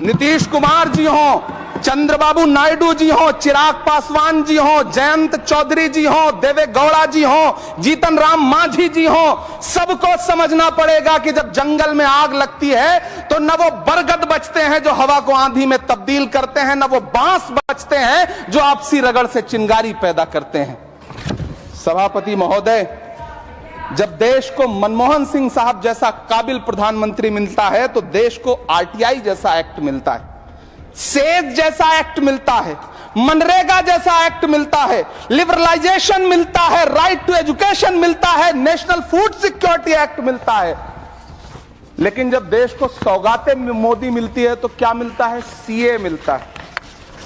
नीतीश कुमार जी हो, चंद्रबाबू नायडू जी हो, चिराग पासवान जी हो, जयंत चौधरी जी हो, देवे गौड़ा जी हो, जीतन राम मांझी जी हो, सबको समझना पड़ेगा कि जब जंगल में आग लगती है तो न वो बरगद बचते हैं जो हवा को आंधी में तब्दील करते हैं, न वो बांस बचते हैं जो आपसी रगड़ से चिंगारी पैदा करते हैं। सभापति महोदय, जब देश को मनमोहन सिंह साहब जैसा काबिल प्रधानमंत्री मिलता है तो देश को आरटीआई जैसा एक्ट मिलता है, सेज जैसा एक्ट मिलता है, मनरेगा जैसा एक्ट मिलता है, लिबरलाइजेशन मिलता है, राइट टू एजुकेशन मिलता है, नेशनल फूड सिक्योरिटी एक्ट मिलता है। लेकिन जब देश को सौगातें मोदी मिलती है तो क्या मिलता है? सीए मिलता है,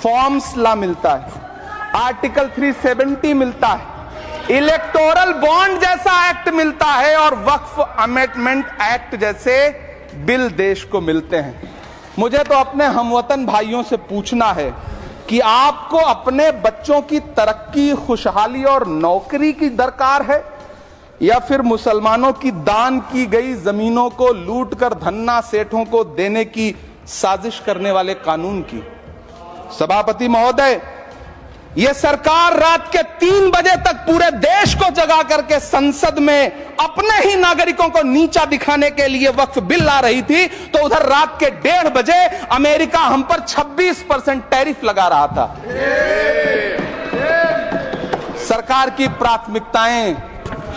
फॉर्म्स लॉ मिलता है, आर्टिकल 370 मिलता है, इलेक्टोरल बॉन्ड जैसा एक्ट मिलता है और वक्फ अमेंडमेंट एक्ट जैसे बिल देश को मिलते हैं। मुझे तो अपने हमवतन भाइयों से पूछना है कि आपको अपने बच्चों की तरक्की, खुशहाली और नौकरी की दरकार है या फिर मुसलमानों की दान की गई जमीनों को लूटकर धन्ना सेठों को देने की साजिश करने वाले कानून की? सभापति महोदय, यह सरकार रात के 3 बजे तक पूरे देश को जगा करके संसद में अपने ही नागरिकों को नीचा दिखाने के लिए वक्फ बिल ला रही थी, तो उधर रात के 1:30 बजे अमेरिका हम पर 26% टैरिफ लगा रहा था। सरकार की प्राथमिकताएं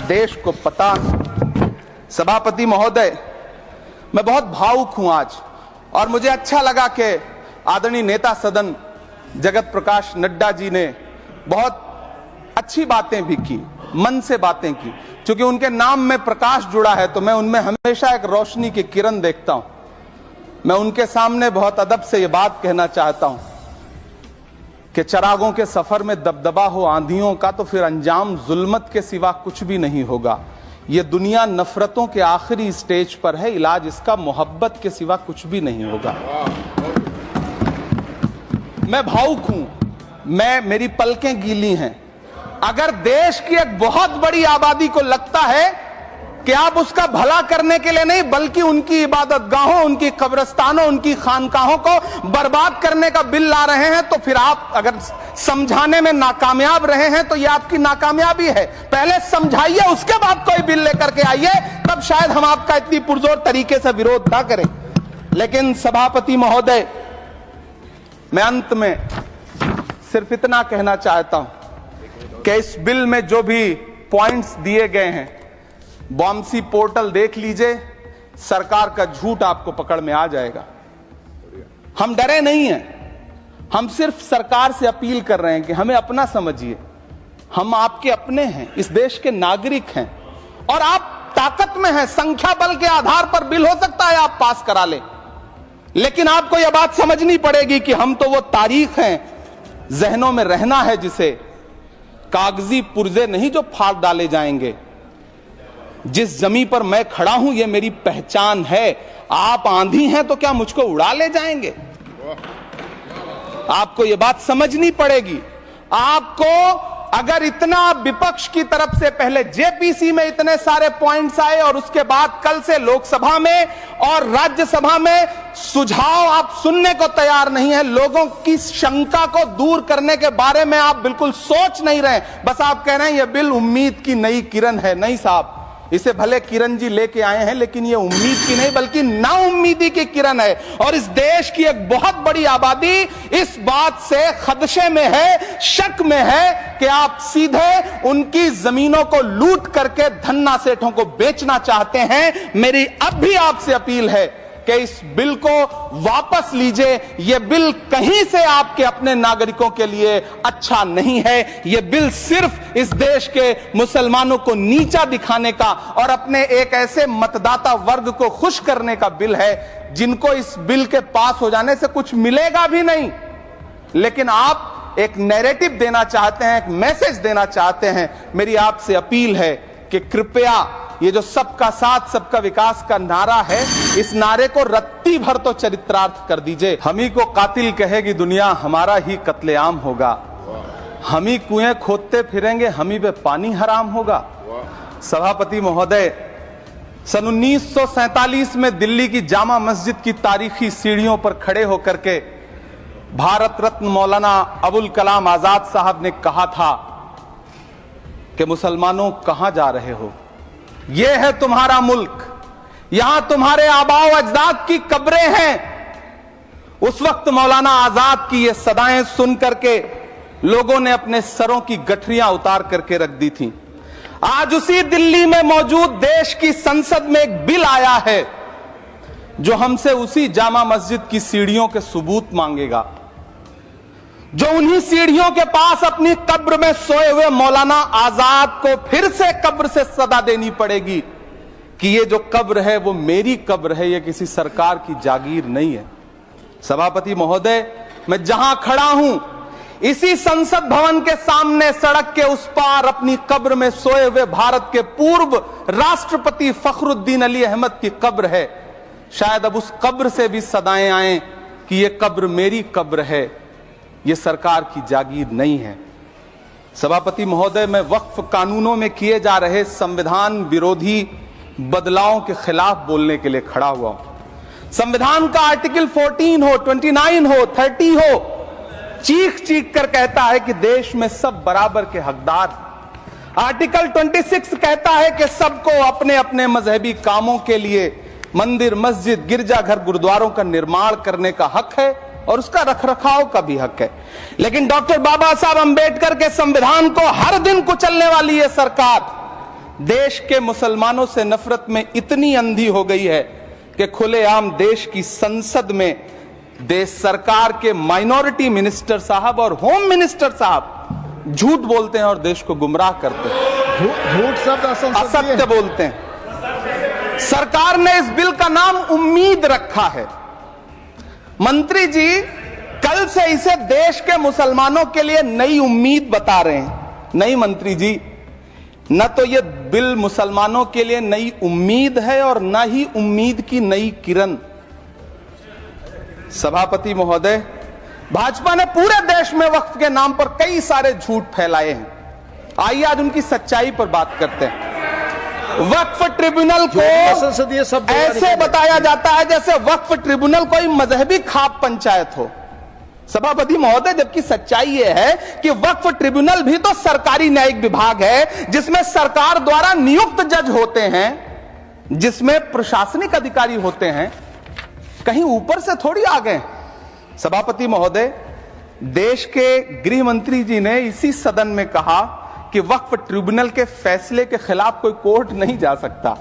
देश को पता। सभापति महोदय, मैं बहुत भावुक हूं आज, और मुझे अच्छा लगा कि आदरणीय नेता सदन जगत प्रकाश नड्डा जी ने बहुत अच्छी बातें भी की, मन से बातें की। क्योंकि उनके नाम में प्रकाश जुड़ा है तो मैं उनमें हमेशा एक रोशनी की किरण देखता हूं। मैं उनके सामने बहुत अदब से यह बात कहना चाहता हूं कि चिरागों के सफर में दबदबा हो आंधियों का तो फिर अंजाम जुल्मत के सिवा कुछ भी नहीं होगा। यह दुनिया नफरतों के आखिरी स्टेज पर है, इलाज इसका मोहब्बत के सिवा कुछ भी नहीं होगा। मैं भावुक हूं, मेरी पलकें गीली हैं। अगर देश की एक बहुत बड़ी आबादी को लगता है कि आप उसका भला करने के लिए नहीं बल्कि उनकी इबादतगाहों, उनकी कब्रिस्तानों, उनकी खानकाहों को बर्बाद करने का बिल ला रहे हैं, तो फिर आप अगर समझाने में नाकामयाब रहे हैं तो यह आपकी नाकामयाबी है। पहले समझाइए, उसके बाद कोई बिल लेकर के आइए, तब शायद हम आपका इतनी पुरजोर तरीके से विरोध ना करें। लेकिन सभापति महोदय, मैं अंत में सिर्फ इतना कहना चाहता हूं कि इस बिल में जो भी पॉइंट्स दिए गए हैं, बॉम्सी पोर्टल देख लीजिए, सरकार का झूठ आपको पकड़ में आ जाएगा। हम डरे नहीं हैं, हम सिर्फ सरकार से अपील कर रहे हैं कि हमें अपना समझिए। हम आपके अपने हैं, इस देश के नागरिक हैं और आप ताकत में हैं। संख्या बल के आधार पर बिल हो सकता है आप पास करा लें, लेकिन आपको यह बात समझनी पड़ेगी कि हम तो वो तारीख हैं, जहनों में रहना है जिसे, कागजी पुर्जे नहीं जो फाड़ डाले जाएंगे। जिस जमीन पर मैं खड़ा हूं यह मेरी पहचान है। आप आंधी हैं तो क्या मुझको उड़ा ले जाएंगे? आपको यह बात समझनी पड़ेगी। आपको अगर इतना विपक्ष की तरफ से पहले जेपीसी में इतने सारे पॉइंट्स आए और उसके बाद कल से लोकसभा में और राज्यसभा में सुझाव आप सुनने को तैयार नहीं है, लोगों की शंका को दूर करने के बारे में आप बिल्कुल सोच नहीं रहे, बस आप कह रहे हैं यह बिल उम्मीद की नई किरण है। नहीं साहब, इसे भले किरण जी लेके आए हैं लेकिन ये उम्मीद की नहीं बल्कि नाउम्मीदी की किरण है। और इस देश की एक बहुत बड़ी आबादी इस बात से खदशे में है, शक में है कि आप सीधे उनकी जमीनों को लूट करके धन्ना सेठों को बेचना चाहते हैं। मेरी अब भी आपसे अपील है कि इस बिल को वापस लीजिए। यह बिल कहीं से आपके अपने नागरिकों के लिए अच्छा नहीं है। यह बिल सिर्फ इस देश के मुसलमानों को नीचा दिखाने का और अपने एक ऐसे मतदाता वर्ग को खुश करने का बिल है जिनको इस बिल के पास हो जाने से कुछ मिलेगा भी नहीं, लेकिन आप एक नैरेटिव देना चाहते हैं, एक मैसेज देना चाहते हैं। मेरी आपसे अपील है कि कृपया ये जो सबका साथ सबका विकास का नारा है, इस नारे को रत्ती भर तो चरित्रार्थ कर दीजिए। हम ही को कातिल कहेगी दुनिया, हमारा ही कत्लेआम होगा। हम ही कुएं खोदते फिरेंगे, हम ही पे पानी हराम होगा। सभापति महोदय, सन 1947 में दिल्ली की जामा मस्जिद की तारीखी सीढ़ियों पर खड़े होकर के भारत रत्न मौलाना अबुल कलाम आजाद साहब ने कहा था कि मुसलमानों कहां जा रहे हो, यह है तुम्हारा मुल्क, यहां तुम्हारे आबाओ अजदाद की कब्रें हैं। उस वक्त मौलाना आजाद की ये सदाएं सुन करके लोगों ने अपने सरों की गठरियां उतार करके रख दी थीं। आज उसी दिल्ली में मौजूद देश की संसद में एक बिल आया है जो हमसे उसी जामा मस्जिद की सीढ़ियों के सबूत मांगेगा, जो उन्हीं सीढ़ियों के पास अपनी कब्र में सोए हुए मौलाना आजाद को फिर से कब्र से सदा देनी पड़ेगी कि ये जो कब्र है वो मेरी कब्र है, ये किसी सरकार की जागीर नहीं है। सभापति महोदय, मैं जहां खड़ा हूं इसी संसद भवन के सामने सड़क के उस पार अपनी कब्र में सोए हुए भारत के पूर्व राष्ट्रपति फखरुद्दीन अली अहमद की कब्र है। शायद अब उस कब्र से भी सदाएं आए कि यह कब्र मेरी कब्र है, यह सरकार की जागीर नहीं है। सभापति महोदय, मैं वक्फ कानूनों में किए जा रहे संविधान विरोधी बदलावों के खिलाफ बोलने के लिए खड़ा हुआ हूं। संविधान का आर्टिकल 14 हो, 29 हो, 30 हो, चीख चीख कर कहता है कि देश में सब बराबर के हकदार। आर्टिकल 26 कहता है कि सबको अपने अपने मजहबी कामों के लिए मंदिर, मस्जिद, गिरजाघर, गुरुद्वारों का निर्माण करने का हक है और उसका रखरखाव का भी हक है। लेकिन डॉक्टर बाबा साहब अंबेडकर के संविधान को हर दिन कुचलने वाली यह सरकार देश के मुसलमानों से नफरत में इतनी अंधी हो गई है कि खुलेआम देश की संसद में देश सरकार के माइनॉरिटी मिनिस्टर साहब और होम मिनिस्टर साहब झूठ बोलते हैं और देश को गुमराह करते हैं, झूठ शब्द असत्य बोलते हैं। सरकार ने इस बिल का नाम उम्मीद रखा है। मंत्री जी कल से इसे देश के मुसलमानों के लिए नई उम्मीद बता रहे हैं। नहीं मंत्री जी, न तो यह बिल मुसलमानों के लिए नई उम्मीद है और न ही उम्मीद की नई किरण। सभापति महोदय, भाजपा ने पूरे देश में वक्फ के नाम पर कई सारे झूठ फैलाए हैं। आइए आज उनकी सच्चाई पर बात करते हैं। वक्फ ट्रिब्यूनल को ऐसे बताया जाता है जैसे वक्फ ट्रिब्यूनल कोई मजहबी खाप पंचायत हो। सभापति महोदय, जबकि सच्चाई यह है कि वक्फ ट्रिब्यूनल भी तो सरकारी न्यायिक विभाग है जिसमें सरकार द्वारा नियुक्त जज होते हैं, जिसमें प्रशासनिक अधिकारी होते हैं, कहीं ऊपर से थोड़ी आ गए। सभापति महोदय, देश के गृह मंत्री जी ने इसी सदन में कहा कि वक्फ ट्रिब्यूनल के फैसले के खिलाफ कोई कोर्ट नहीं जा सकता,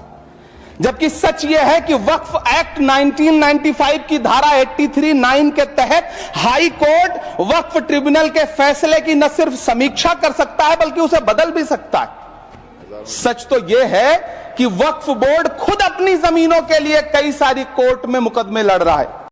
जबकि सच यह है कि वक्फ एक्ट 1995 की धारा 83(9) के तहत हाई कोर्ट वक्फ ट्रिब्यूनल के फैसले की न सिर्फ समीक्षा कर सकता है बल्कि उसे बदल भी सकता है। सच तो यह है कि वक्फ बोर्ड खुद अपनी जमीनों के लिए कई सारी कोर्ट में मुकदमे लड़ रहा है।